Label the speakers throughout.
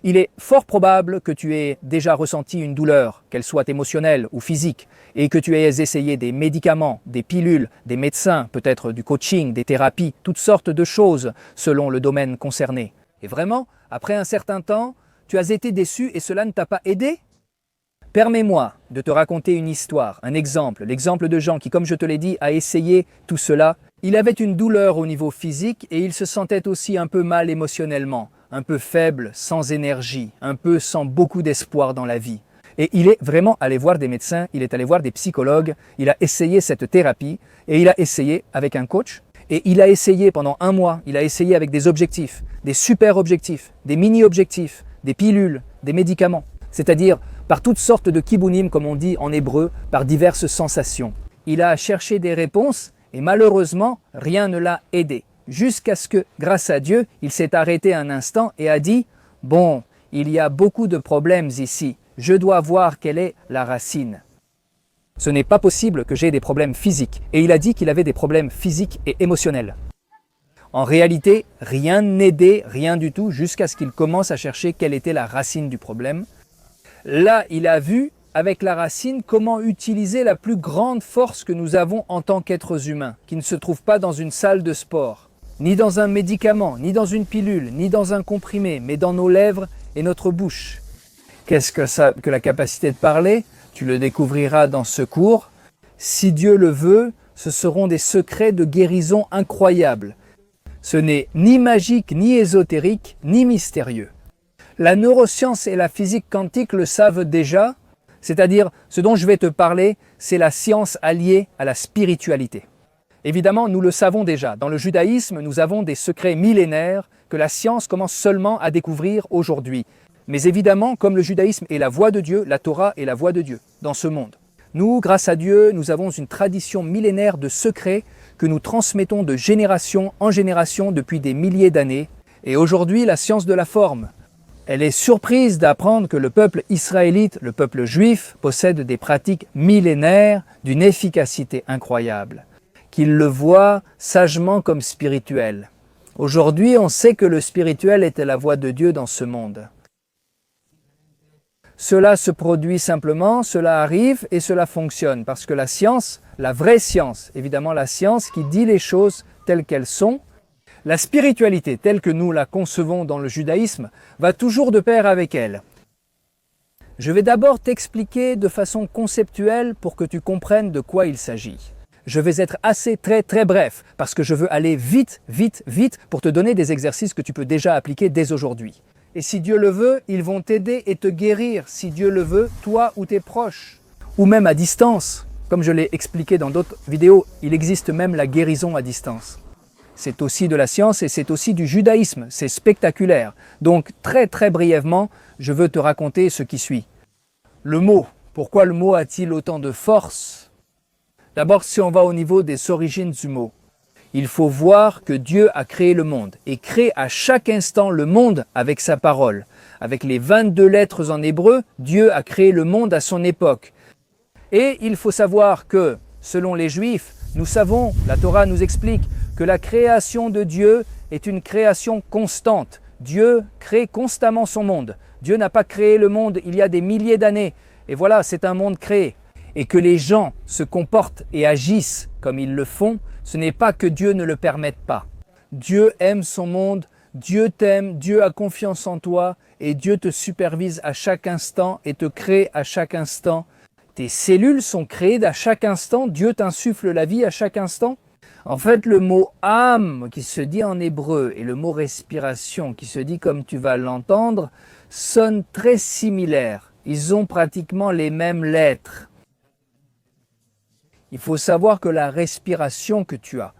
Speaker 1: Il est fort probable que tu aies déjà ressenti une douleur, qu'elle soit émotionnelle ou physique, et que tu aies essayé des médicaments, des pilules, des médecins, peut-être du coaching, des thérapies, toutes sortes de choses selon le domaine concerné. Et vraiment, après un certain temps, tu as été déçu et cela ne t'a pas aidé? Permets-moi de te raconter une histoire, un exemple, l'exemple de Jean qui, comme je te l'ai dit, a essayé tout cela. Il avait une douleur au niveau physique et il se sentait aussi un peu mal émotionnellement, un peu faible, sans énergie, un peu sans beaucoup d'espoir dans la vie. Et il est vraiment allé voir des médecins, il est allé voir des psychologues, il a essayé cette thérapie et il a essayé avec un coach. Et il a essayé pendant 1 mois, il a essayé avec des objectifs, des super objectifs, des mini-objectifs, des pilules, des médicaments. C'est-à-dire par toutes sortes de kibunim, comme on dit en hébreu, par diverses sensations. Il a cherché des réponses et malheureusement, rien ne l'a aidé. Jusqu'à ce que, grâce à Dieu, il s'est arrêté un instant et a dit « Bon, il y a beaucoup de problèmes ici, je dois voir quelle est la racine. » Ce n'est pas possible que j'ai des problèmes physiques. Et il a dit qu'il avait des problèmes physiques et émotionnels. En réalité, rien n'aidait, rien du tout, jusqu'à ce qu'il commence à chercher quelle était la racine du problème. Là, il a vu, avec la racine, comment utiliser la plus grande force que nous avons en tant qu'êtres humains, qui ne se trouve pas dans une salle de sport, ni dans un médicament, ni dans une pilule, ni dans un comprimé, mais dans nos lèvres et notre bouche. Qu'est-ce que la capacité de parler? Tu le découvriras dans ce cours. Si Dieu le veut, ce seront des secrets de guérison incroyables. Ce n'est ni magique, ni ésotérique, ni mystérieux. La neuroscience et la physique quantique le savent déjà, c'est-à-dire ce dont je vais te parler, c'est la science alliée à la spiritualité. Évidemment, nous le savons déjà. Dans le judaïsme, nous avons des secrets millénaires que la science commence seulement à découvrir aujourd'hui. Mais évidemment, comme le judaïsme est la voix de Dieu, la Torah est la voix de Dieu dans ce monde. Nous, grâce à Dieu, nous avons une tradition millénaire de secrets que nous transmettons de génération en génération depuis des milliers d'années. Et aujourd'hui, la science de la forme, elle est surprise d'apprendre que le peuple israélite, le peuple juif, possède des pratiques millénaires d'une efficacité incroyable, qu'il le voit sagement comme spirituel. Aujourd'hui, on sait que le spirituel était la voix de Dieu dans ce monde. Cela se produit simplement, cela arrive et cela fonctionne parce que la science, la vraie science, évidemment la science qui dit les choses telles qu'elles sont, la spiritualité telle que nous la concevons dans le judaïsme va toujours de pair avec elle. Je vais d'abord t'expliquer de façon conceptuelle pour que tu comprennes de quoi il s'agit. Je vais être très bref parce que je veux aller vite pour te donner des exercices que tu peux déjà appliquer dès aujourd'hui. Et si Dieu le veut, ils vont t'aider et te guérir, si Dieu le veut, toi ou tes proches. Ou même à distance. Comme je l'ai expliqué dans d'autres vidéos, il existe même la guérison à distance. C'est aussi de la science et c'est aussi du judaïsme, c'est spectaculaire. Donc très brièvement, je veux te raconter ce qui suit. Le mot, pourquoi le mot a-t-il autant de force? D'abord, si on va au niveau des origines du mot, il faut voir que Dieu a créé le monde et crée à chaque instant le monde avec sa parole. Avec les 22 lettres en hébreu, Dieu a créé le monde à son époque. Et il faut savoir que, selon les Juifs, nous savons, la Torah nous explique, que la création de Dieu est une création constante. Dieu crée constamment son monde. Dieu n'a pas créé le monde il y a des milliers d'années. Et voilà, c'est un monde créé. Et que les gens se comportent et agissent comme ils le font, ce n'est pas que Dieu ne le permette pas. Dieu aime son monde, Dieu t'aime, Dieu a confiance en toi et Dieu te supervise à chaque instant et te crée à chaque instant. Tes cellules sont créées à chaque instant, Dieu t'insuffle la vie à chaque instant. En fait, le mot âme qui se dit en hébreu et le mot respiration qui se dit comme tu vas l'entendre sonnent très similaires. Ils ont pratiquement les mêmes lettres. Il faut savoir que la respiration que tu as,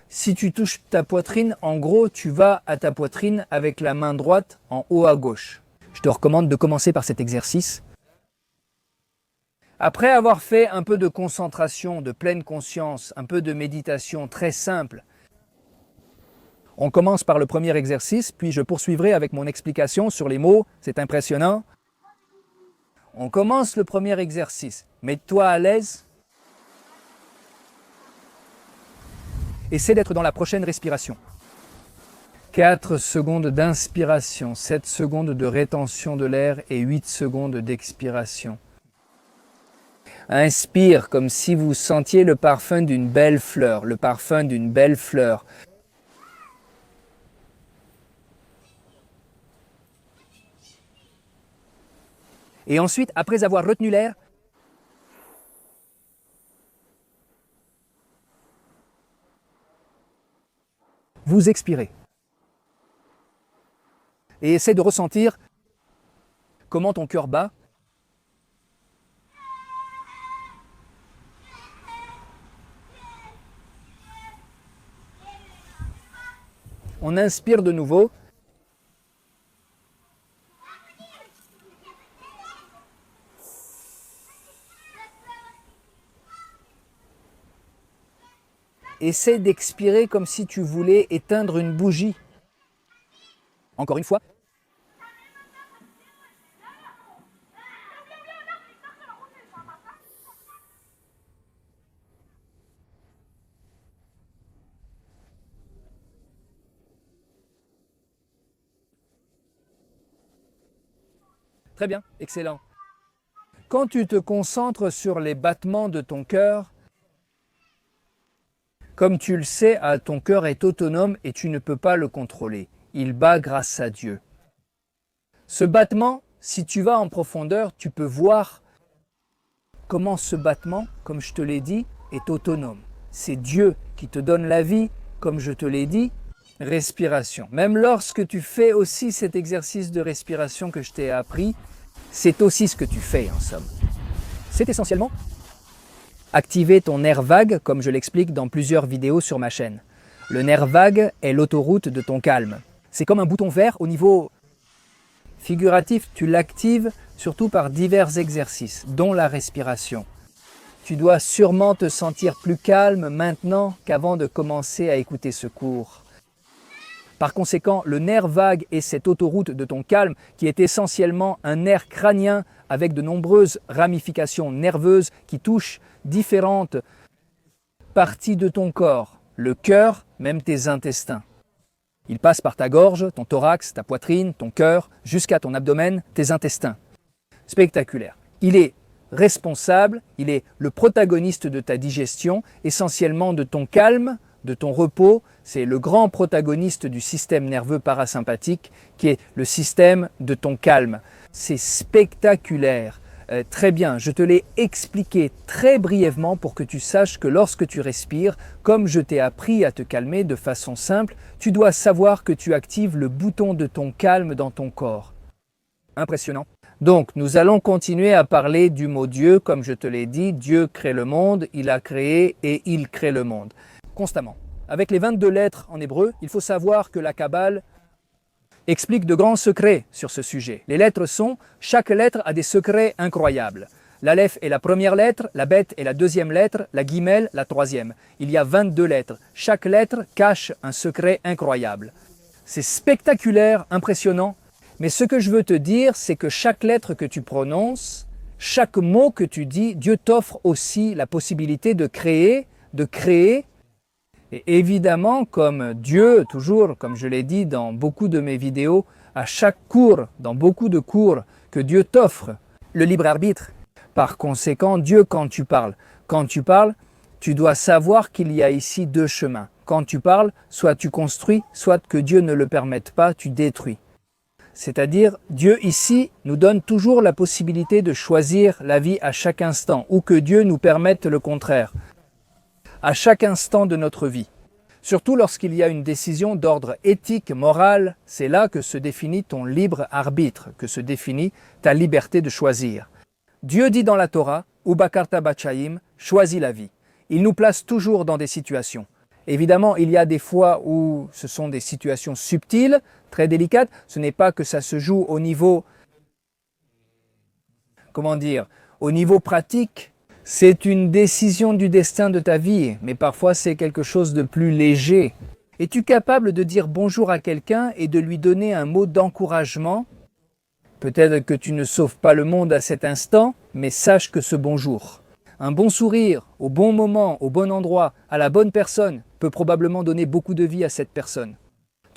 Speaker 1: si tu touches ta poitrine, en gros, tu vas à ta poitrine avec la main droite en haut à gauche. Je te recommande de commencer par cet exercice. Après avoir fait un peu de concentration, de pleine conscience, un peu de méditation très simple, on commence par le premier exercice, puis je poursuivrai avec mon explication sur les mots, c'est impressionnant. On commence le premier exercice. Mets-toi à l'aise. Essaie d'être dans la prochaine respiration. 4 secondes d'inspiration, 7 secondes de rétention de l'air et 8 secondes d'expiration. Inspire comme si vous sentiez le parfum d'une belle fleur, le parfum d'une belle fleur. Et ensuite, après avoir retenu l'air, vous expirez. Et essaie de ressentir comment ton cœur bat. On inspire de nouveau. Essaie d'expirer comme si tu voulais éteindre une bougie. Encore une fois. Très bien, excellent. Quand tu te concentres sur les battements de ton cœur, comme tu le sais, ton cœur est autonome et tu ne peux pas le contrôler. Il bat grâce à Dieu. Ce battement, si tu vas en profondeur, tu peux voir comment ce battement, comme je te l'ai dit, est autonome. C'est Dieu qui te donne la vie, comme je te l'ai dit, respiration. Même lorsque tu fais aussi cet exercice de respiration que je t'ai appris, c'est aussi ce que tu fais en somme. C'est essentiellement activer ton nerf vague, comme je l'explique dans plusieurs vidéos sur ma chaîne. Le nerf vague est l'autoroute de ton calme. C'est comme un bouton vert au niveau figuratif. Tu l'actives surtout par divers exercices, dont la respiration. Tu dois sûrement te sentir plus calme maintenant qu'avant de commencer à écouter ce cours. Par conséquent, le nerf vague est cette autoroute de ton calme qui est essentiellement un nerf crânien avec de nombreuses ramifications nerveuses qui touchent différentes parties de ton corps, le cœur, même tes intestins. Il passe par ta gorge, ton thorax, ta poitrine, ton cœur, jusqu'à ton abdomen, tes intestins. Spectaculaire. Il est responsable, il est le protagoniste de ta digestion, essentiellement de ton calme, de ton repos. C'est le grand protagoniste du système nerveux parasympathique qui est le système de ton calme. C'est spectaculaire. Très bien, je te l'ai expliqué très brièvement pour que tu saches que lorsque tu respires, comme je t'ai appris à te calmer de façon simple, tu dois savoir que tu actives le bouton de ton calme dans ton corps. Impressionnant. Donc, nous allons continuer à parler du mot Dieu. Comme je te l'ai dit, Dieu crée le monde, il a créé et il crée le monde. Constamment. Avec les 22 lettres en hébreu, il faut savoir que la Kabbale explique de grands secrets sur ce sujet. Les lettres sont, chaque lettre a des secrets incroyables. L'Aleph est la première lettre, la Bet est la deuxième lettre, la Gimel la troisième. Il y a 22 lettres. Chaque lettre cache un secret incroyable. C'est spectaculaire, impressionnant. Mais ce que je veux te dire, c'est que chaque lettre que tu prononces, chaque mot que tu dis, Dieu t'offre aussi la possibilité de créer. Et évidemment, comme Dieu, toujours, comme je l'ai dit dans beaucoup de mes vidéos, à chaque cours, dans beaucoup de cours, que Dieu t'offre le libre arbitre. Par conséquent, Dieu, quand tu parles, tu dois savoir qu'il y a ici deux chemins. Quand tu parles, soit tu construis, soit que Dieu ne le permette pas, tu détruis. C'est-à-dire, Dieu ici nous donne toujours la possibilité de choisir la vie à chaque instant, ou que Dieu nous permette le contraire. À chaque instant de notre vie. Surtout lorsqu'il y a une décision d'ordre éthique, moral, c'est là que se définit ton libre arbitre, que se définit ta liberté de choisir. Dieu dit dans la Torah, Ubakarta Bachayim, choisis la vie. Il nous place toujours dans des situations. Évidemment, il y a des fois où ce sont des situations subtiles, très délicates. Ce n'est pas que ça se joue au niveau, au niveau pratique. C'est une décision du destin de ta vie, mais parfois c'est quelque chose de plus léger. Es-tu capable de dire bonjour à quelqu'un et de lui donner un mot d'encouragement? Peut-être que tu ne sauves pas le monde à cet instant, mais sache que ce bonjour, un bon sourire, au bon moment, au bon endroit, à la bonne personne, peut probablement donner beaucoup de vie à cette personne.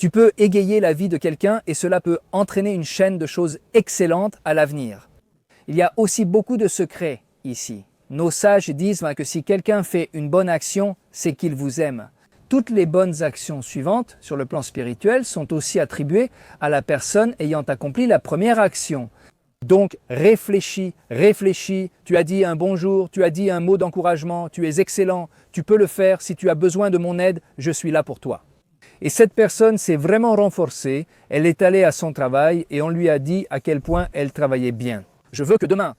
Speaker 1: Tu peux égayer la vie de quelqu'un et cela peut entraîner une chaîne de choses excellentes à l'avenir. Il y a aussi beaucoup de secrets ici. Nos sages disent que si quelqu'un fait une bonne action, c'est qu'il vous aime. Toutes les bonnes actions suivantes, sur le plan spirituel, sont aussi attribuées à la personne ayant accompli la première action. Donc réfléchis, tu as dit un bonjour, tu as dit un mot d'encouragement, tu es excellent, tu peux le faire, si tu as besoin de mon aide, je suis là pour toi. Et cette personne s'est vraiment renforcée, elle est allée à son travail et on lui a dit à quel point elle travaillait bien. Je veux que demain,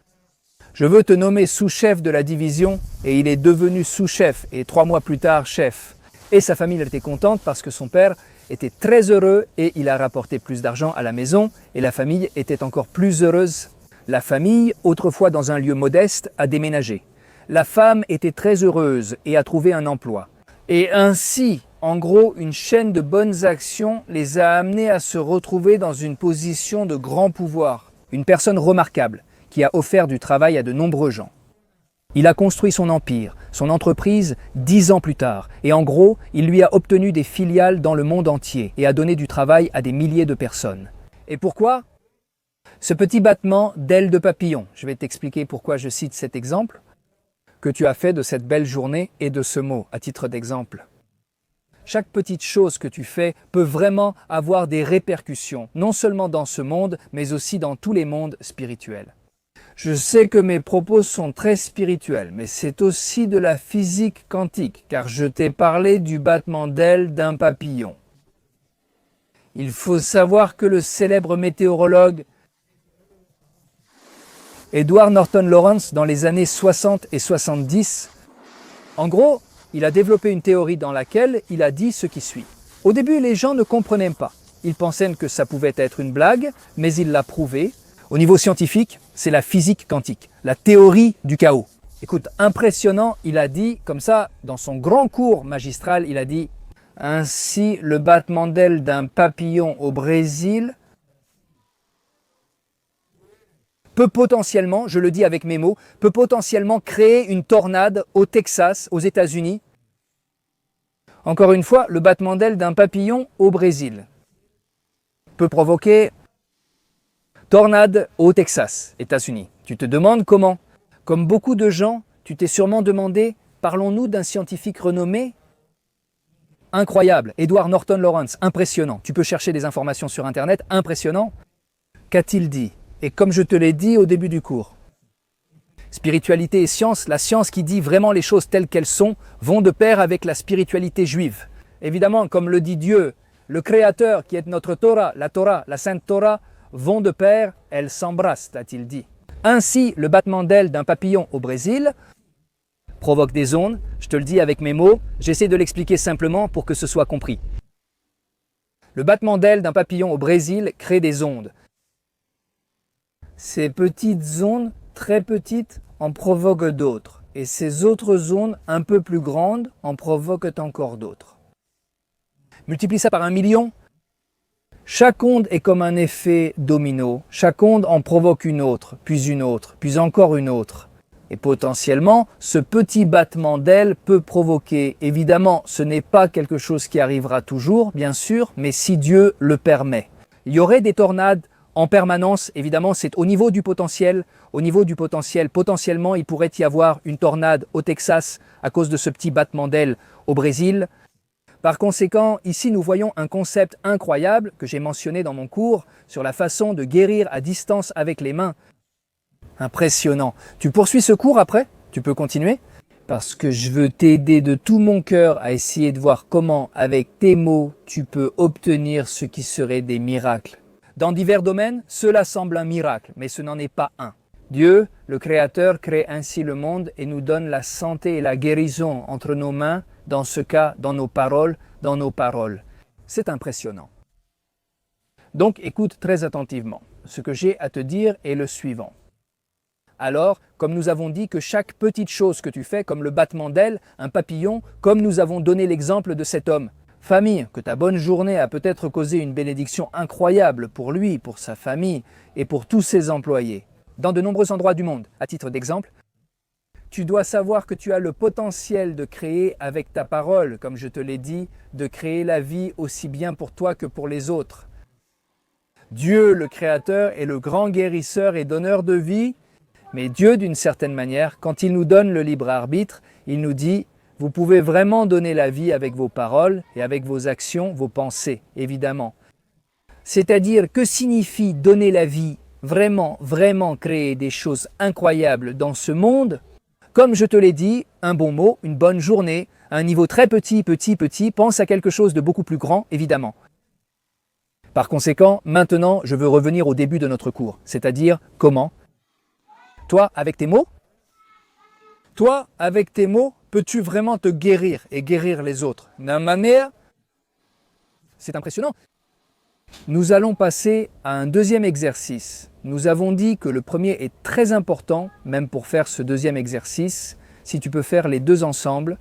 Speaker 1: je veux te nommer sous-chef de la division et il est devenu sous-chef et 3 mois plus tard chef. Et sa famille était contente parce que son père était très heureux et il a rapporté plus d'argent à la maison et la famille était encore plus heureuse. La famille, autrefois dans un lieu modeste, a déménagé. La femme était très heureuse et a trouvé un emploi. Et ainsi, en gros, une chaîne de bonnes actions les a amenés à se retrouver dans une position de grand pouvoir. Une personne remarquable qui a offert du travail à de nombreux gens. Il a construit son empire, son entreprise 10 ans plus tard. Et en gros, il lui a obtenu des filiales dans le monde entier et a donné du travail à des milliers de personnes. Et pourquoi? Ce petit battement d'ailes de papillon, je vais t'expliquer pourquoi je cite cet exemple, que tu as fait de cette belle journée et de ce mot, à titre d'exemple. Chaque petite chose que tu fais peut vraiment avoir des répercussions, non seulement dans ce monde, mais aussi dans tous les mondes spirituels. Je sais que mes propos sont très spirituels, mais c'est aussi de la physique quantique, car je t'ai parlé du battement d'ailes d'un papillon. Il faut savoir que le célèbre météorologue Edward Norton Lawrence, dans les années 60 et 70, en gros, il a développé une théorie dans laquelle il a dit ce qui suit. Au début, les gens ne comprenaient pas. Ils pensaient que ça pouvait être une blague, mais il l'a prouvé. Au niveau scientifique, c'est la physique quantique, la théorie du chaos. Écoute, impressionnant, il a dit, comme ça, dans son grand cours magistral, il a dit « Ainsi, le battement d'ailes d'un papillon au Brésil peut potentiellement, je le dis avec mes mots, peut potentiellement créer une tornade au Texas, aux États-Unis. Encore une fois, le battement d'ailes d'un papillon au Brésil peut provoquer tornade au Texas, États-Unis. Tu te demandes comment? Comme beaucoup de gens, tu t'es sûrement demandé, parlons-nous d'un scientifique renommé? Incroyable, Edward Norton Lawrence, impressionnant. Tu peux chercher des informations sur Internet, impressionnant. Qu'a-t-il dit? Et comme je te l'ai dit au début du cours, spiritualité et science, la science qui dit vraiment les choses telles qu'elles sont, vont de pair avec la spiritualité juive. Évidemment, comme le dit Dieu, le Créateur qui est notre Torah, la Sainte Torah, vont de pair, elles s'embrassent, a-t-il dit. Ainsi, le battement d'ailes d'un papillon au Brésil provoque des ondes, je te le dis avec mes mots, j'essaie de l'expliquer simplement pour que ce soit compris. Le battement d'ailes d'un papillon au Brésil crée des ondes. Ces petites ondes, très petites, en provoquent d'autres. Et ces autres ondes, un peu plus grandes, en provoquent encore d'autres. Multiplie ça par 1 million. Chaque onde est comme un effet domino. Chaque onde en provoque une autre, puis encore une autre. Et potentiellement, ce petit battement d'ailes peut provoquer. Évidemment, ce n'est pas quelque chose qui arrivera toujours, bien sûr, mais si Dieu le permet. Il y aurait des tornades en permanence, évidemment, c'est au niveau du potentiel. Au niveau du potentiel, potentiellement, il pourrait y avoir une tornade au Texas à cause de ce petit battement d'ailes au Brésil. Par conséquent, ici nous voyons un concept incroyable que j'ai mentionné dans mon cours sur la façon de guérir à distance avec les mains. Impressionnant. Tu poursuis ce cours après? Tu peux continuer? Parce que je veux t'aider de tout mon cœur à essayer de voir comment, avec tes mots, tu peux obtenir ce qui serait des miracles. Dans divers domaines, cela semble un miracle, mais ce n'en est pas un. Dieu, le Créateur, crée ainsi le monde et nous donne la santé et la guérison entre nos mains, dans ce cas, dans nos paroles. C'est impressionnant. Donc, écoute très attentivement. Ce que j'ai à te dire est le suivant. Alors, comme nous avons dit que chaque petite chose que tu fais, comme le battement d'ailes, un papillon, comme nous avons donné l'exemple de cet homme, famille, que ta bonne journée a peut-être causé une bénédiction incroyable pour lui, pour sa famille et pour tous ses employés, dans de nombreux endroits du monde. À titre d'exemple, Tu dois savoir que tu as le potentiel de créer avec ta parole, comme je te l'ai dit, de créer la vie aussi bien pour toi que pour les autres. Dieu, le Créateur, est le grand guérisseur et donneur de vie, mais Dieu, d'une certaine manière, quand il nous donne le libre arbitre, il nous dit « Vous pouvez vraiment donner la vie avec vos paroles et avec vos actions, vos pensées, évidemment. » C'est-à-dire, que signifie donner la vie, vraiment, vraiment créer des choses incroyables dans ce monde? Comme je te l'ai dit, un bon mot, une bonne journée, à un niveau très petit, pense à quelque chose de beaucoup plus grand, évidemment. Par conséquent, maintenant, je veux revenir au début de notre cours, c'est-à-dire comment? Toi, avec tes mots, peux-tu vraiment te guérir et guérir les autres? D'une manière, c'est impressionnant. Nous allons passer à un deuxième exercice. Nous avons dit que le premier est très important, même pour faire ce deuxième exercice, si tu peux faire les deux ensemble.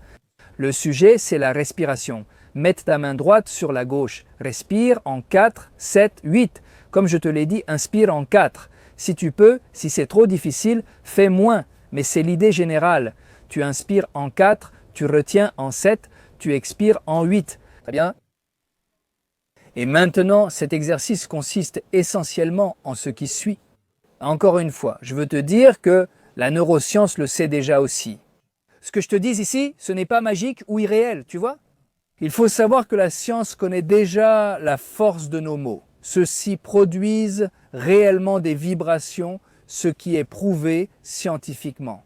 Speaker 1: Le sujet, c'est la respiration. Mets ta main droite sur la gauche. Respire en 4, 7, 8. Comme je te l'ai dit, inspire en 4. Si tu peux, si c'est trop difficile, fais moins. Mais c'est l'idée générale. Tu inspires en 4, tu retiens en 7, tu expires en 8. Très bien. Et maintenant, cet exercice consiste essentiellement en ce qui suit. Encore une fois, je veux te dire que la neuroscience le sait déjà aussi. Ce que je te dis ici, ce n'est pas magique ou irréel, tu vois? Il faut savoir que la science connaît déjà la force de nos mots. Ceux-ci produisent réellement des vibrations, ce qui est prouvé scientifiquement.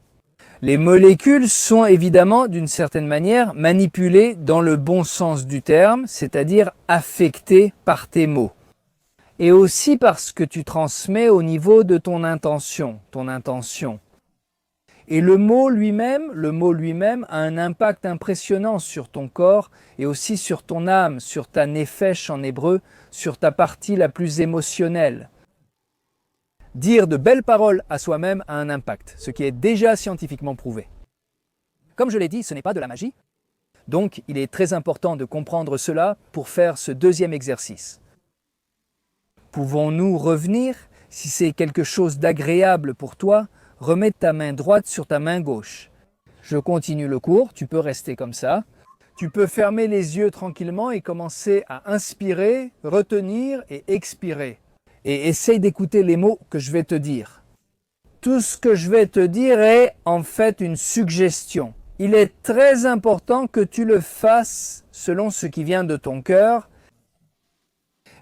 Speaker 1: Les molécules sont évidemment, d'une certaine manière, manipulées dans le bon sens du terme, c'est-à-dire affectées par tes mots. Et aussi parce que tu transmets au niveau de ton intention. Et le mot lui-même a un impact impressionnant sur ton corps et aussi sur ton âme, sur ta nefesh en hébreu, sur ta partie la plus émotionnelle. Dire de belles paroles à soi-même a un impact, ce qui est déjà scientifiquement prouvé. Comme je l'ai dit, ce n'est pas de la magie. Donc, il est très important de comprendre cela pour faire ce deuxième exercice. Pouvons-nous revenir? Si c'est quelque chose d'agréable pour toi, remets ta main droite sur ta main gauche. Je continue le cours, tu peux rester comme ça. Tu peux fermer les yeux tranquillement et commencer à inspirer, retenir et expirer. Et essaye d'écouter les mots que je vais te dire. Tout ce que je vais te dire est en fait une suggestion. Il est très important que tu le fasses selon ce qui vient de ton cœur.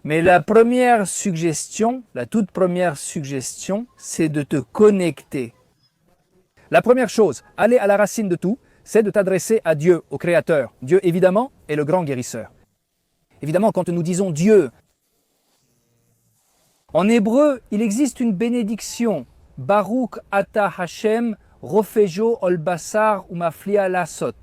Speaker 1: Mais la première suggestion, la toute première suggestion, c'est de te connecter. La première chose, aller à la racine de tout, c'est de t'adresser à Dieu, au Créateur. Dieu, évidemment, est le grand guérisseur. Évidemment, quand nous disons Dieu, en hébreu, il existe une bénédiction. Baruch ata Hashem, rofejo ol basar umaflia lasot.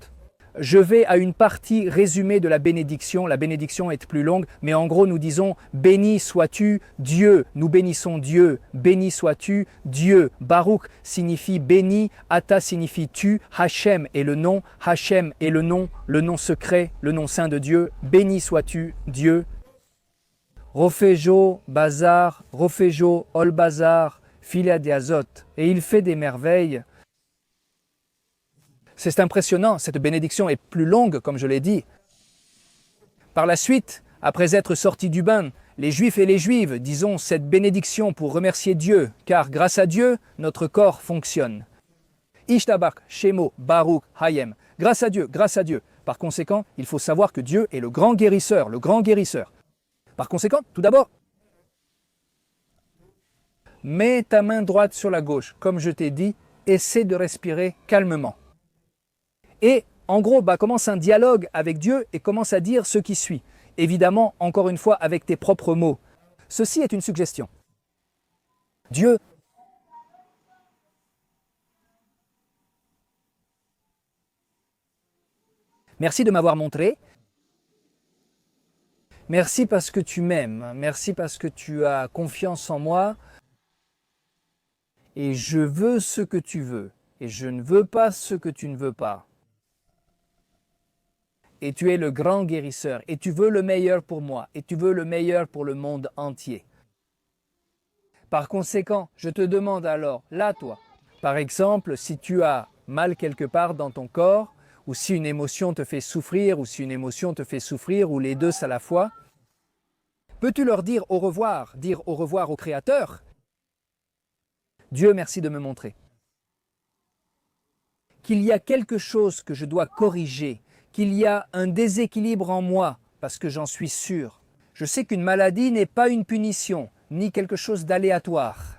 Speaker 1: Je vais à une partie résumée de la bénédiction. La bénédiction est plus longue, mais en gros, nous disons « Béni sois-tu Dieu ». Nous bénissons Dieu. « Béni sois-tu Dieu ». Baruch signifie « béni », « ata » signifie « tu », « Hashem » est le nom, « Hashem » est le nom secret, le nom saint de Dieu. « Béni sois-tu Dieu ». Rofejo, bazar, rofejo, ol bazar, filia diazot. Et il fait des merveilles. C'est impressionnant, cette bénédiction est plus longue, comme je l'ai dit. Par la suite, après être sortis du bain, les Juifs et les Juives disons cette bénédiction pour remercier Dieu, car grâce à Dieu, notre corps fonctionne. Ishtabach, Shemo, Baruch, Hayem. Grâce à Dieu, grâce à Dieu. Par conséquent, il faut savoir que Dieu est le grand guérisseur, le grand guérisseur. Par conséquent, tout d'abord, mets ta main droite sur la gauche. Comme je t'ai dit, essaie de respirer calmement. Et en gros, commence un dialogue avec Dieu et commence à dire ce qui suit. Évidemment, encore une fois, avec tes propres mots. Ceci est une suggestion. Dieu, merci de m'avoir montré. Merci parce que tu m'aimes. Merci parce que tu as confiance en moi. Et je veux ce que tu veux. Et je ne veux pas ce que tu ne veux pas. Et tu es le grand guérisseur. Et tu veux le meilleur pour moi. Et tu veux le meilleur pour le monde entier. Par conséquent, je te demande alors, là toi, par exemple, si tu as mal quelque part dans ton corps, ou si une émotion te fait souffrir, ou si une émotion te fait souffrir, ou les deux à la fois, peux-tu leur dire au revoir au Créateur? Dieu, merci de me montrer qu'il y a quelque chose que je dois corriger, qu'il y a un déséquilibre en moi, parce que j'en suis sûr. Je sais qu'une maladie n'est pas une punition, ni quelque chose d'aléatoire.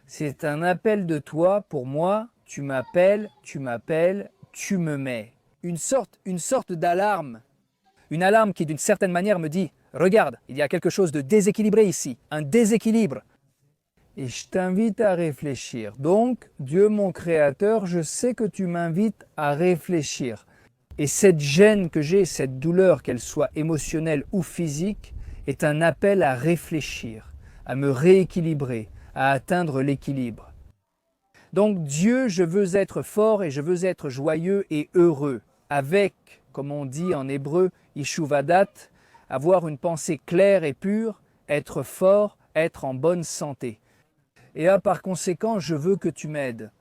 Speaker 1: C'est un appel de toi pour moi, tu m'appelles, tu me mets. Une sorte d'alarme. Une alarme qui d'une certaine manière me dit, regarde, il y a quelque chose de déséquilibré ici, un déséquilibre. Et je t'invite à réfléchir. Donc, Dieu mon Créateur, je sais que tu m'invites à réfléchir. Et cette gêne que j'ai, cette douleur, qu'elle soit émotionnelle ou physique, est un appel à réfléchir, à me rééquilibrer, à atteindre l'équilibre. Donc Dieu, je veux être fort et je veux être joyeux et heureux, avec, comme on dit en hébreu, Ishuvadat, avoir une pensée claire et pure, être fort, être en bonne santé. Et par conséquent, je veux que tu m'aides.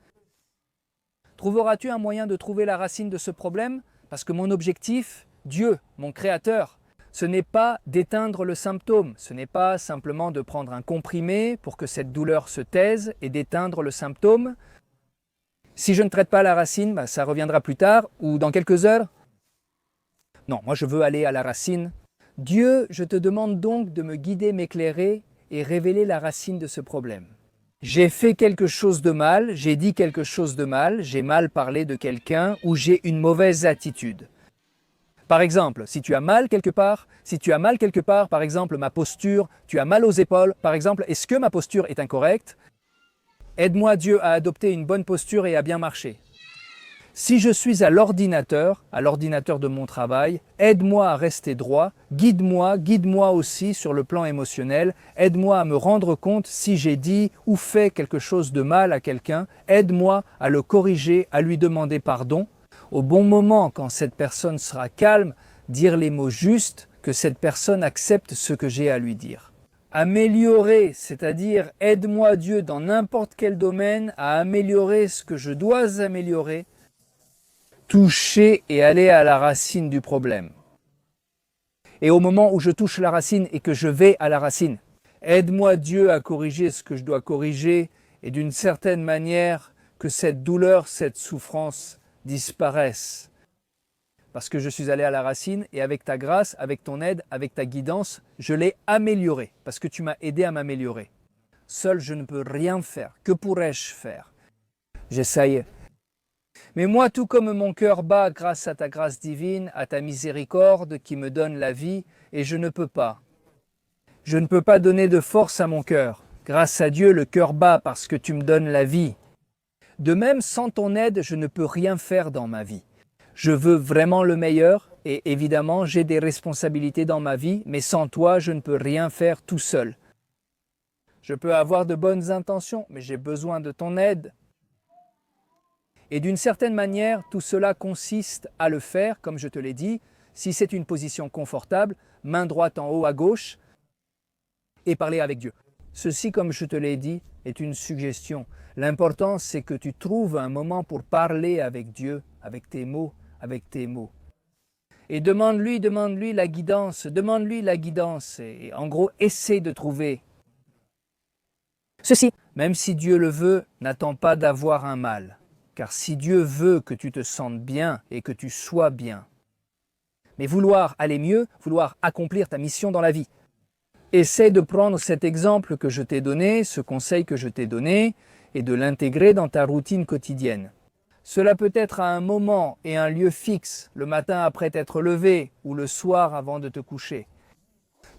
Speaker 1: Trouveras-tu un moyen de trouver la racine de ce problème? Parce que mon objectif, Dieu, mon Créateur, ce n'est pas d'éteindre le symptôme, ce n'est pas simplement de prendre un comprimé pour que cette douleur se taise et d'éteindre le symptôme. Si je ne traite pas la racine, ça reviendra plus tard ou dans quelques heures. Non, moi je veux aller à la racine. Dieu, je te demande donc de me guider, m'éclairer et révéler la racine de ce problème. J'ai fait quelque chose de mal, j'ai dit quelque chose de mal, j'ai mal parlé de quelqu'un ou j'ai une mauvaise attitude. Par exemple, si tu as mal quelque part, par exemple ma posture, tu as mal aux épaules, par exemple, est-ce que ma posture est incorrecte? Aide-moi Dieu à adopter une bonne posture et à bien marcher. Si je suis à l'ordinateur de mon travail, aide-moi à rester droit, guide-moi aussi sur le plan émotionnel, aide-moi à me rendre compte si j'ai dit ou fait quelque chose de mal à quelqu'un, aide-moi à le corriger, à lui demander pardon. Au bon moment, quand cette personne sera calme, dire les mots justes, que cette personne accepte ce que j'ai à lui dire. Améliorer, c'est-à-dire aide-moi Dieu dans n'importe quel domaine à améliorer ce que je dois améliorer, toucher et aller à la racine du problème. Et au moment où je touche la racine et que je vais à la racine, aide-moi Dieu à corriger ce que je dois corriger et d'une certaine manière que cette douleur, cette souffrance disparaisse. Parce que je suis allé à la racine et avec ta grâce, avec ton aide, avec ta guidance, je l'ai amélioré parce que tu m'as aidé à m'améliorer. Seul, je ne peux rien faire. Que pourrais-je faire? J'essaye. Mais moi, tout comme mon cœur bat grâce à ta grâce divine, à ta miséricorde qui me donne la vie, et je ne peux pas. Je ne peux pas donner de force à mon cœur. Grâce à Dieu, le cœur bat parce que tu me donnes la vie. De même, sans ton aide, je ne peux rien faire dans ma vie. Je veux vraiment le meilleur et évidemment, j'ai des responsabilités dans ma vie, mais sans toi, je ne peux rien faire tout seul. Je peux avoir de bonnes intentions, mais j'ai besoin de ton aide. Et d'une certaine manière, tout cela consiste à le faire, comme je te l'ai dit, si c'est une position confortable, main droite en haut à gauche, et parler avec Dieu. Ceci, comme je te l'ai dit, est une suggestion. L'important, c'est que tu trouves un moment pour parler avec Dieu, avec tes mots. Et demande-lui la guidance, et en gros, essaie de trouver. Ceci, même si Dieu le veut, n'attends pas d'avoir un mal. Car si Dieu veut que tu te sentes bien et que tu sois bien, mais vouloir aller mieux, vouloir accomplir ta mission dans la vie, essaie de prendre cet exemple que je t'ai donné, ce conseil que je t'ai donné, et de l'intégrer dans ta routine quotidienne. Cela peut être à un moment et un lieu fixe, le matin après t'être levé ou le soir avant de te coucher.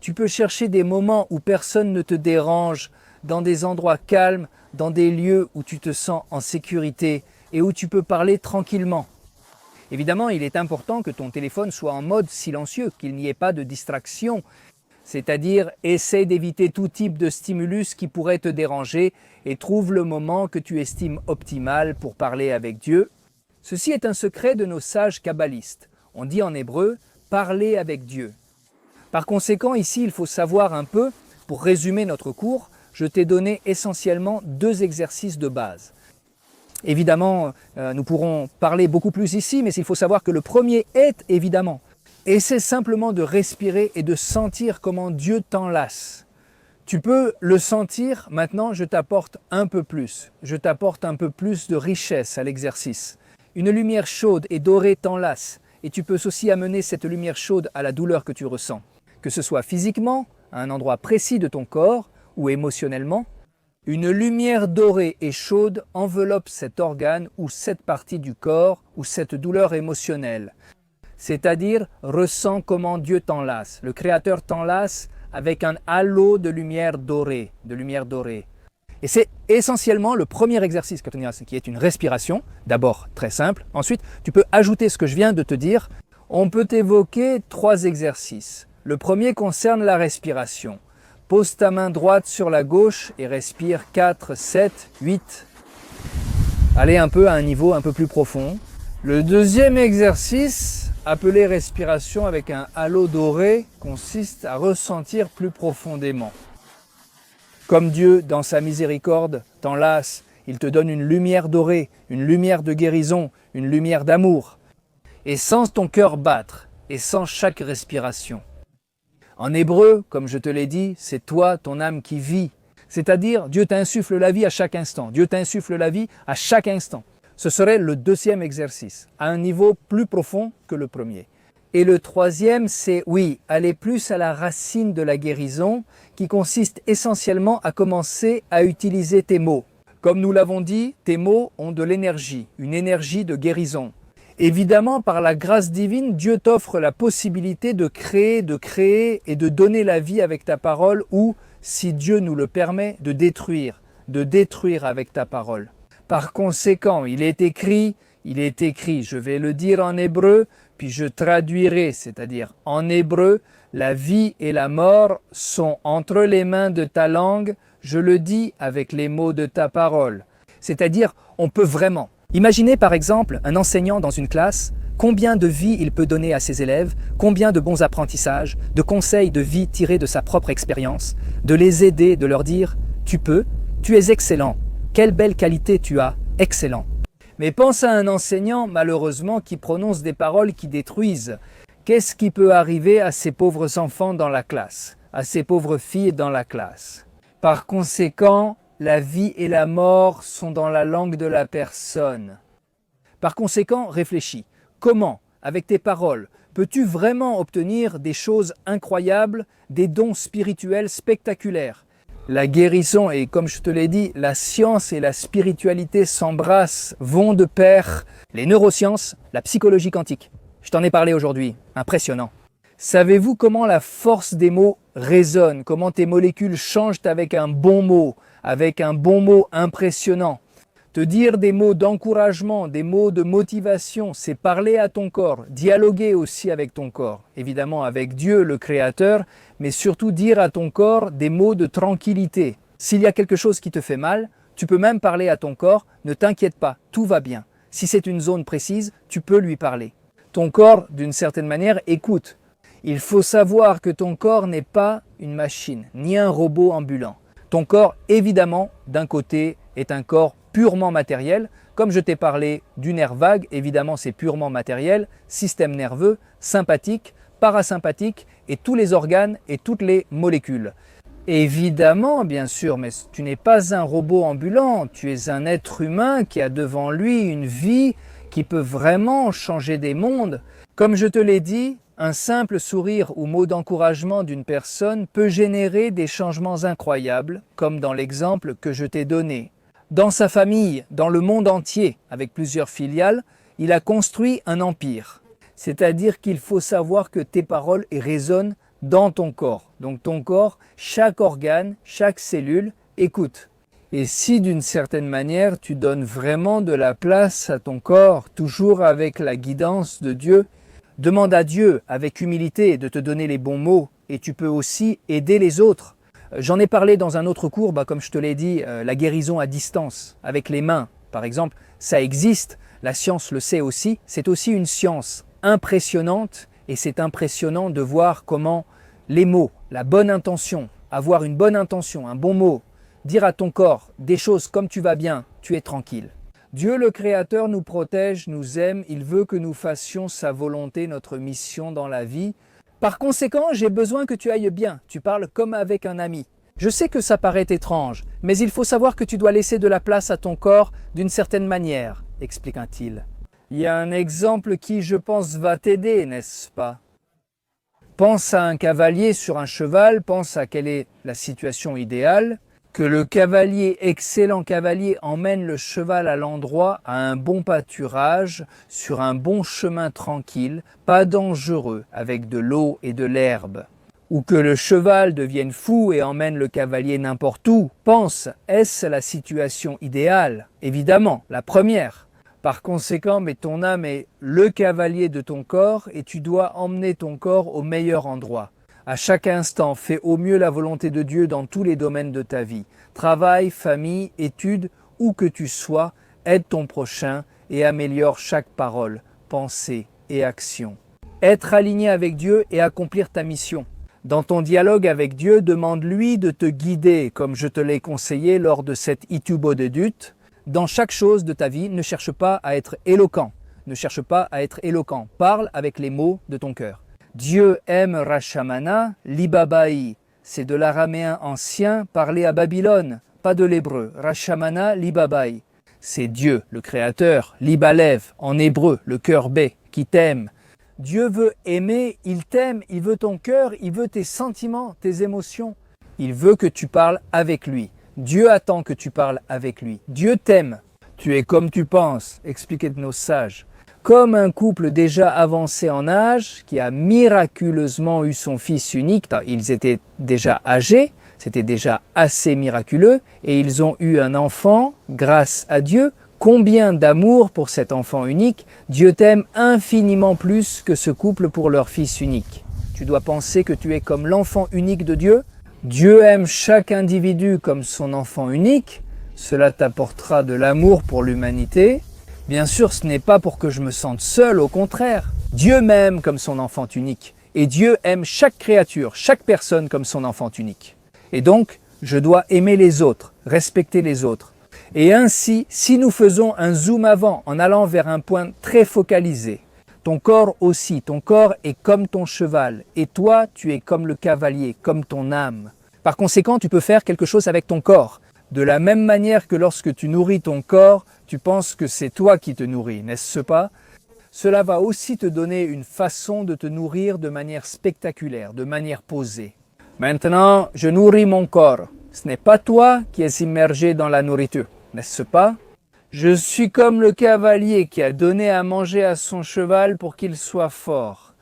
Speaker 1: Tu peux chercher des moments où personne ne te dérange, dans des endroits calmes, dans des lieux où tu te sens en sécurité et où tu peux parler tranquillement. Évidemment, il est important que ton téléphone soit en mode silencieux, qu'il n'y ait pas de distraction. C'est-à-dire, essaie d'éviter tout type de stimulus qui pourrait te déranger et trouve le moment que tu estimes optimal pour parler avec Dieu. Ceci est un secret de nos sages kabbalistes. On dit en hébreu « parler avec Dieu ». Par conséquent, ici, il faut savoir un peu, pour résumer notre cours, je t'ai donné essentiellement 2 exercices de base. Évidemment, nous pourrons parler beaucoup plus ici, mais il faut savoir que le premier est évidemment. Et c'est simplement de respirer et de sentir comment Dieu t'enlace. Tu peux le sentir, maintenant je t'apporte un peu plus. Je t'apporte un peu plus de richesse à l'exercice. Une lumière chaude et dorée t'enlace. Et tu peux aussi amener cette lumière chaude à la douleur que tu ressens. Que ce soit physiquement, à un endroit précis de ton corps, ou émotionnellement, une lumière dorée et chaude enveloppe cet organe ou cette partie du corps ou cette douleur émotionnelle. C'est-à-dire, ressens comment Dieu t'enlace. Le Créateur t'enlace avec un halo de lumière dorée, Et c'est essentiellement le premier exercice que tu as, qui est une respiration, d'abord très simple. Ensuite, tu peux ajouter ce que je viens de te dire. On peut évoquer 3 exercices. Le premier concerne la respiration. Pose ta main droite sur la gauche et respire 4, 7, 8. Allez un peu à un niveau un peu plus profond. Le deuxième exercice, appelé respiration avec un halo doré, consiste à ressentir plus profondément. Comme Dieu, dans sa miséricorde, t'enlace, il te donne une lumière dorée, une lumière de guérison, une lumière d'amour. Et sens ton cœur battre, et sens chaque respiration. En hébreu, comme je te l'ai dit, c'est toi, ton âme qui vit. C'est-à-dire, Dieu t'insuffle la vie à chaque instant. Dieu t'insuffle la vie à chaque instant. Ce serait le deuxième exercice, à un niveau plus profond que le premier. Et le troisième, c'est, oui, aller plus à la racine de la guérison, qui consiste essentiellement à commencer à utiliser tes mots. Comme nous l'avons dit, tes mots ont de l'énergie, une énergie de guérison. Évidemment, par la grâce divine, Dieu t'offre la possibilité de créer et de donner la vie avec ta parole ou, si Dieu nous le permet, de détruire avec ta parole. Par conséquent, il est écrit, je vais le dire en hébreu, puis je traduirai, c'est-à-dire en hébreu, la vie et la mort sont entre les mains de ta langue, je le dis avec les mots de ta parole. C'est-à-dire, on peut vraiment. Imaginez par exemple un enseignant dans une classe, combien de vie il peut donner à ses élèves, combien de bons apprentissages, de conseils de vie tirés de sa propre expérience, de les aider, de leur dire « tu peux, tu es excellent, quelle belle qualité tu as, excellent ». Mais pense à un enseignant malheureusement qui prononce des paroles qui détruisent. Qu'est-ce qui peut arriver à ces pauvres enfants dans la classe, à ces pauvres filles dans la classe? Par conséquent, la vie et la mort sont dans la langue de la personne. Par conséquent, réfléchis. Comment, avec tes paroles, peux-tu vraiment obtenir des choses incroyables, des dons spirituels spectaculaires? La guérison et, comme je te l'ai dit, la science et la spiritualité s'embrassent, vont de pair. Les neurosciences, la psychologie quantique. Je t'en ai parlé aujourd'hui, impressionnant. Savez-vous comment la force des mots résonne, comment tes molécules changent avec un bon mot impressionnant? Te dire des mots d'encouragement, des mots de motivation, c'est parler à ton corps, dialoguer aussi avec ton corps, évidemment avec Dieu le Créateur, mais surtout dire à ton corps des mots de tranquillité. S'il y a quelque chose qui te fait mal, tu peux même parler à ton corps, ne t'inquiète pas, tout va bien. Si c'est une zone précise, tu peux lui parler. Ton corps, d'une certaine manière, écoute. Il faut savoir que ton corps n'est pas une machine, ni un robot ambulant. Ton corps, évidemment, d'un côté, est un corps purement matériel. Comme je t'ai parlé du nerf vague, évidemment c'est purement matériel, système nerveux, sympathique, parasympathique et tous les organes et toutes les molécules. Évidemment, bien sûr, mais tu n'es pas un robot ambulant, tu es un être humain qui a devant lui une vie qui peut vraiment changer des mondes. Comme je te l'ai dit, un simple sourire ou mot d'encouragement d'une personne peut générer des changements incroyables, comme dans l'exemple que je t'ai donné. Dans sa famille, dans le monde entier, avec plusieurs filiales, il a construit un empire. C'est-à-dire qu'il faut savoir que tes paroles résonnent dans ton corps. Donc ton corps, chaque organe, chaque cellule, écoute. Et si d'une certaine manière, tu donnes vraiment de la place à ton corps, toujours avec la guidance de Dieu, demande à Dieu avec humilité de te donner les bons mots et tu peux aussi aider les autres. J'en ai parlé dans un autre cours, comme je te l'ai dit, la guérison à distance, avec les mains, par exemple, ça existe, la science le sait aussi, c'est aussi une science impressionnante et c'est impressionnant de voir comment les mots, la bonne intention, avoir une bonne intention, un bon mot, dire à ton corps des choses comme tu vas bien, tu es tranquille. Dieu le Créateur nous protège, nous aime, il veut que nous fassions sa volonté, notre mission dans la vie. Par conséquent, j'ai besoin que tu ailles bien, tu parles comme avec un ami. Je sais que ça paraît étrange, mais il faut savoir que tu dois laisser de la place à ton corps d'une certaine manière, expliqua-t-il. Il y a un exemple qui, je pense, va t'aider, n'est-ce pas? Pense à un cavalier sur un cheval, pense à quelle est la situation idéale, que le cavalier, excellent cavalier, emmène le cheval à l'endroit, à un bon pâturage, sur un bon chemin tranquille, pas dangereux, avec de l'eau et de l'herbe. Ou que le cheval devienne fou et emmène le cavalier n'importe où. Pense, est-ce la situation idéale? Évidemment, la première. Par conséquent, mais ton âme est le cavalier de ton corps et tu dois emmener ton corps au meilleur endroit. À chaque instant, fais au mieux la volonté de Dieu dans tous les domaines de ta vie. Travail, famille, études, où que tu sois, aide ton prochain et améliore chaque parole, pensée et action. Être aligné avec Dieu et accomplir ta mission. Dans ton dialogue avec Dieu, demande-lui de te guider, comme je te l'ai conseillé lors de cette Itubo de Dut. Dans chaque chose de ta vie, ne cherche pas à être éloquent. Ne cherche pas à être éloquent. Parle avec les mots de ton cœur. Dieu aime Rashamana, Libabaï. C'est de l'araméen ancien parlé à Babylone, pas de l'hébreu. Rashamana, Libabaï. C'est Dieu, le Créateur, Libalev, en hébreu, le cœur bé, qui t'aime. Dieu veut aimer, il t'aime, il veut ton cœur, il veut tes sentiments, tes émotions. Il veut que tu parles avec lui. Dieu attend que tu parles avec lui. Dieu t'aime. Tu es comme tu penses, expliquaient nos sages. Comme un couple déjà avancé en âge, qui a miraculeusement eu son fils unique, ils étaient déjà âgés, c'était déjà assez miraculeux, et ils ont eu un enfant grâce à Dieu. Combien d'amour pour cet enfant unique, Dieu t'aime infiniment plus que ce couple pour leur fils unique. Tu dois penser que tu es comme l'enfant unique de Dieu. Dieu aime chaque individu comme son enfant unique. Cela t'apportera de l'amour pour l'humanité. Bien sûr, ce n'est pas pour que je me sente seul, au contraire. Dieu m'aime comme son enfant unique. Et Dieu aime chaque créature, chaque personne comme son enfant unique. Et donc, je dois aimer les autres, respecter les autres. Et ainsi, si nous faisons un zoom avant en allant vers un point très focalisé, ton corps aussi, ton corps est comme ton cheval, et toi, tu es comme le cavalier, comme ton âme. Par conséquent, tu peux faire quelque chose avec ton corps. De la même manière que lorsque tu nourris ton corps, tu penses que c'est toi qui te nourris, n'est-ce pas? Cela va aussi te donner une façon de te nourrir de manière spectaculaire, de manière posée. Maintenant, je nourris mon corps. Ce n'est pas toi qui es immergé dans la nourriture, n'est-ce pas? Je suis comme le cavalier qui a donné à manger à son cheval pour qu'il soit fort.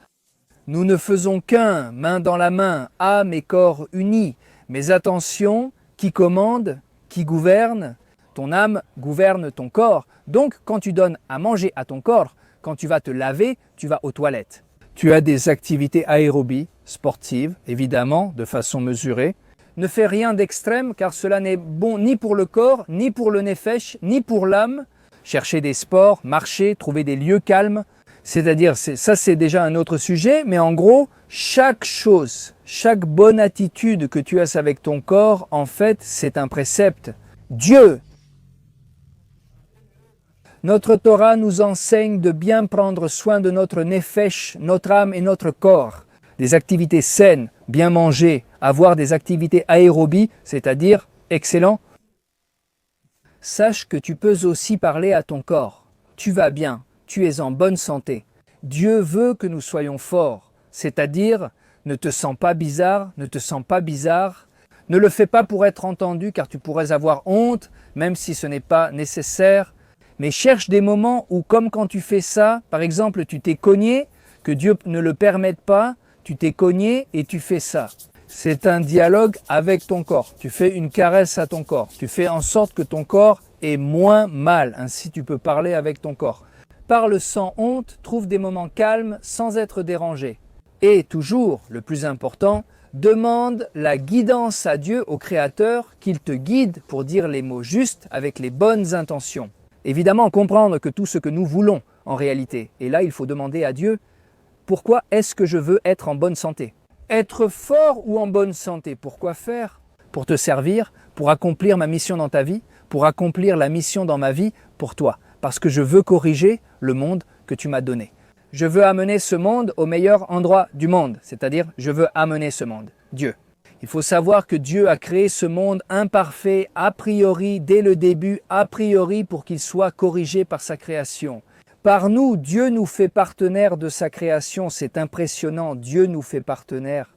Speaker 1: Nous ne faisons qu'un, main dans la main, âme et corps unis. Mais attention, qui commande, qui gouverne? Ton âme gouverne ton corps. Donc, quand tu donnes à manger à ton corps, quand tu vas te laver, tu vas aux toilettes. Tu as des activités aérobies, sportives, évidemment, de façon mesurée. Ne fais rien d'extrême car cela n'est bon ni pour le corps, ni pour le nefesh, ni pour l'âme. Chercher des sports, marcher, trouver des lieux calmes. C'est-à-dire, ça c'est déjà un autre sujet, mais en gros, chaque chose, chaque bonne attitude que tu as avec ton corps, en fait, c'est un précepte. Dieu, notre Torah nous enseigne de bien prendre soin de notre nefesh, notre âme et notre corps. Des activités saines, bien manger, avoir des activités aérobies, c'est-à-dire excellent. Sache que tu peux aussi parler à ton corps. Tu vas bien, tu es en bonne santé. Dieu veut que nous soyons forts, c'est-à-dire ne te sens pas bizarre, ne te sens pas bizarre. Ne le fais pas pour être entendu car tu pourrais avoir honte, même si ce n'est pas nécessaire. Mais cherche des moments où, comme quand tu fais ça, par exemple, tu t'es cogné, que Dieu ne le permette pas, tu t'es cogné et tu fais ça. C'est un dialogue avec ton corps. Tu fais une caresse à ton corps. Tu fais en sorte que ton corps ait moins mal. Ainsi, tu peux parler avec ton corps. Parle sans honte, trouve des moments calmes sans être dérangé. Et toujours, le plus important, demande la guidance à Dieu, au Créateur, qu'il te guide pour dire les mots justes avec les bonnes intentions. Évidemment, comprendre que tout ce que nous voulons en réalité. Et là, il faut demander à Dieu, pourquoi est-ce que je veux être en bonne santé? Être fort ou en bonne santé? Pourquoi faire? pour te servir, pour accomplir ma mission dans ta vie, pour accomplir la mission dans ma vie pour toi. Parce que je veux corriger le monde que tu m'as donné. Je veux amener ce monde au meilleur endroit du monde, c'est-à-dire je veux amener ce monde, Dieu. Il faut savoir que Dieu a créé ce monde imparfait a priori, dès le début, a priori pour qu'il soit corrigé par sa création. Par nous, Dieu nous fait partenaires de sa création, c'est impressionnant, Dieu nous fait partenaires.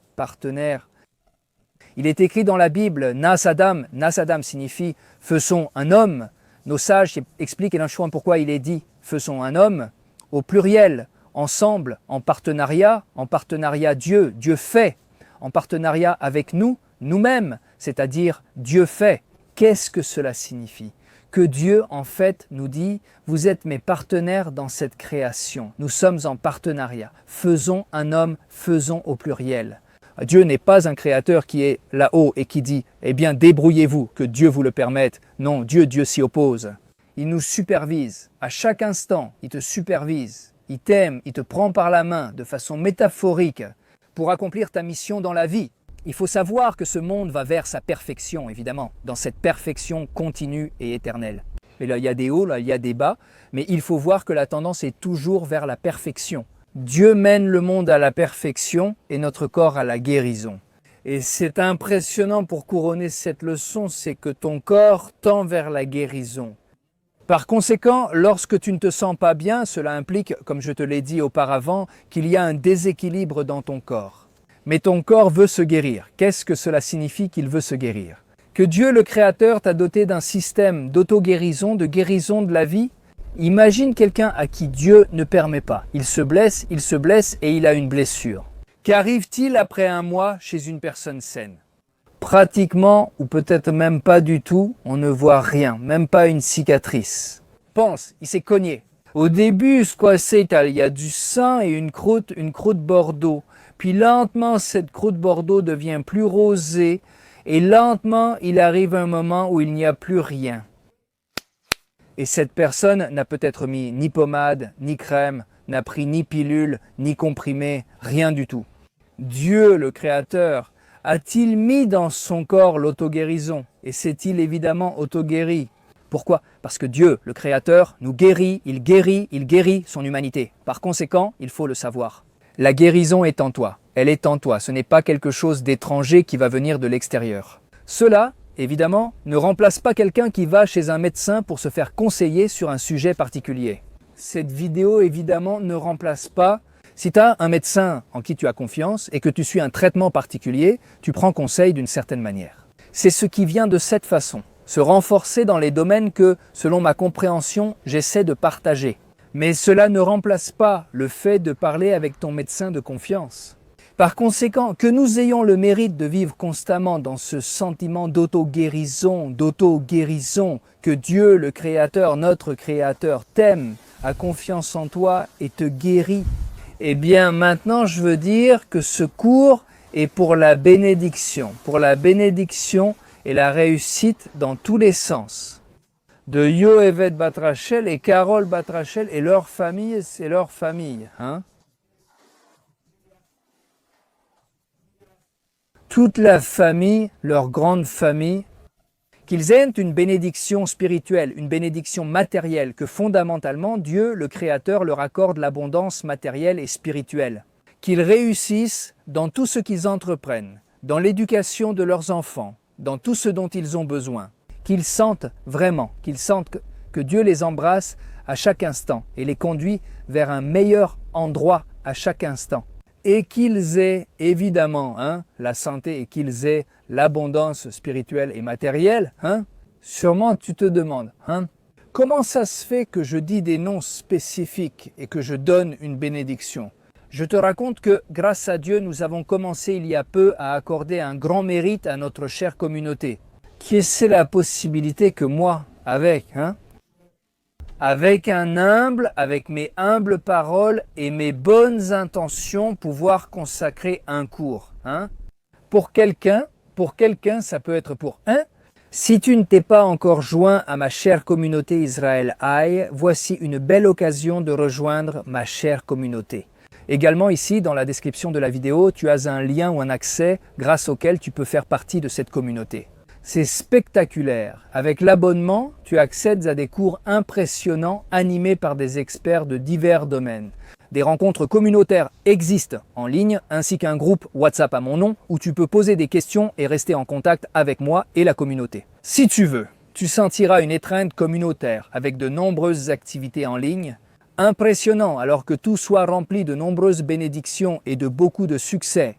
Speaker 1: Il est écrit dans la Bible, Nas Adam signifie faisons un homme. Nos sages expliquent pourquoi il est dit faisons un homme, au pluriel, ensemble, en partenariat Dieu fait, en partenariat avec nous, nous-mêmes, c'est-à-dire Dieu fait. Qu'est-ce que cela signifie? Que Dieu, en fait, nous dit, vous êtes mes partenaires dans cette création. Nous sommes en partenariat. Faisons un homme, faisons au pluriel. Dieu n'est pas un créateur qui est là-haut et qui dit « Eh bien, débrouillez-vous, que Dieu vous le permette ». Non, Dieu s'y oppose. Il nous supervise. À chaque instant, il te supervise. Il t'aime, il te prend par la main de façon métaphorique pour accomplir ta mission dans la vie. Il faut savoir que ce monde va vers sa perfection, évidemment, dans cette perfection continue et éternelle. Et là, il y a des hauts, là, il y a des bas, mais il faut voir que la tendance est toujours vers la perfection. Dieu mène le monde à la perfection et notre corps à la guérison. Et c'est impressionnant pour couronner cette leçon, c'est que ton corps tend vers la guérison. Par conséquent, lorsque tu ne te sens pas bien, cela implique, comme je te l'ai dit auparavant, qu'il y a un déséquilibre dans ton corps. Mais ton corps veut se guérir. Qu'est-ce que cela signifie qu'il veut se guérir? Que Dieu le Créateur t'a doté d'un système d'auto-guérison, de guérison de la vie. Imagine quelqu'un à qui Dieu ne permet pas. Il se blesse et il a une blessure. Qu'arrive-t-il après un mois chez une personne saine? Pratiquement, ou peut-être même pas du tout, on ne voit rien, même pas une cicatrice. Pense, il s'est cogné. Au début, il y a du sang et une croûte bordeaux. Puis lentement, cette croûte bordeaux devient plus rosée et lentement, il arrive un moment où il n'y a plus rien. Et cette personne n'a peut-être mis ni pommade, ni crème, n'a pris ni pilule, ni comprimé, rien du tout. Dieu, le Créateur, a-t-il mis dans son corps l'auto-guérison? Et s'est-il évidemment auto-guéri? Pourquoi? Parce que Dieu, le Créateur, nous guérit, il guérit son humanité. Par conséquent, il faut le savoir. La guérison est en toi, elle est en toi, ce n'est pas quelque chose d'étranger qui va venir de l'extérieur. Cela, évidemment, ne remplace pas quelqu'un qui va chez un médecin pour se faire conseiller sur un sujet particulier. Cette vidéo, évidemment, ne remplace pas. Si tu as un médecin en qui tu as confiance et que tu suis un traitement particulier, tu prends conseil d'une certaine manière. C'est ce qui vient de cette façon, se renforcer dans les domaines que, selon ma compréhension, j'essaie de partager. Mais cela ne remplace pas le fait de parler avec ton médecin de confiance. Par conséquent, que nous ayons le mérite de vivre constamment dans ce sentiment d'auto-guérison, que Dieu, le Créateur, notre Créateur, t'aime, a confiance en toi et te guérit. Eh bien, maintenant, je veux dire que ce cours est pour la bénédiction et la réussite dans tous les sens. De Yoévet Batrachel et Carole Batrachel et leur famille, c'est leur famille. Toute la famille, leur grande famille, qu'ils aient une bénédiction spirituelle, une bénédiction matérielle, que fondamentalement Dieu, le Créateur, leur accorde l'abondance matérielle et spirituelle. Qu'ils réussissent dans tout ce qu'ils entreprennent, dans l'éducation de leurs enfants, dans tout ce dont ils ont besoin. Qu'ils sentent vraiment, que Dieu les embrasse à chaque instant et les conduit vers un meilleur endroit à chaque instant. Et qu'ils aient évidemment la santé et qu'ils aient l'abondance spirituelle et matérielle. Sûrement tu te demandes, comment ça se fait que je dis des noms spécifiques et que je donne une bénédiction? Je te raconte que grâce à Dieu, nous avons commencé il y a peu à accorder un grand mérite à notre chère communauté. Qui est la possibilité que moi, avec mes humbles paroles et mes bonnes intentions, pouvoir consacrer un cours. Pour quelqu'un, ça peut être pour un. Si tu ne t'es pas encore joint à ma chère communauté Israël High, voici une belle occasion de rejoindre ma chère communauté. Également ici, dans la description de la vidéo, tu as un lien ou un accès grâce auquel tu peux faire partie de cette communauté. C'est spectaculaire. Avec l'abonnement, tu accèdes à des cours impressionnants animés par des experts de divers domaines. Des rencontres communautaires existent en ligne, ainsi qu'un groupe WhatsApp à mon nom où tu peux poser des questions et rester en contact avec moi et la communauté. Si tu veux, tu sentiras une étreinte communautaire avec de nombreuses activités en ligne. Impressionnant alors que tout soit rempli de nombreuses bénédictions et de beaucoup de succès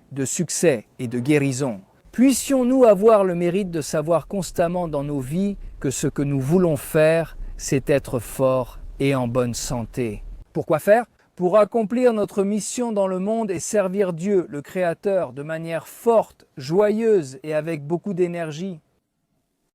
Speaker 1: et de guérison. Puissions-nous avoir le mérite de savoir constamment dans nos vies que ce que nous voulons faire, c'est être forts et en bonne santé. Pourquoi faire ? Pour accomplir notre mission dans le monde et servir Dieu, le Créateur, de manière forte, joyeuse et avec beaucoup d'énergie.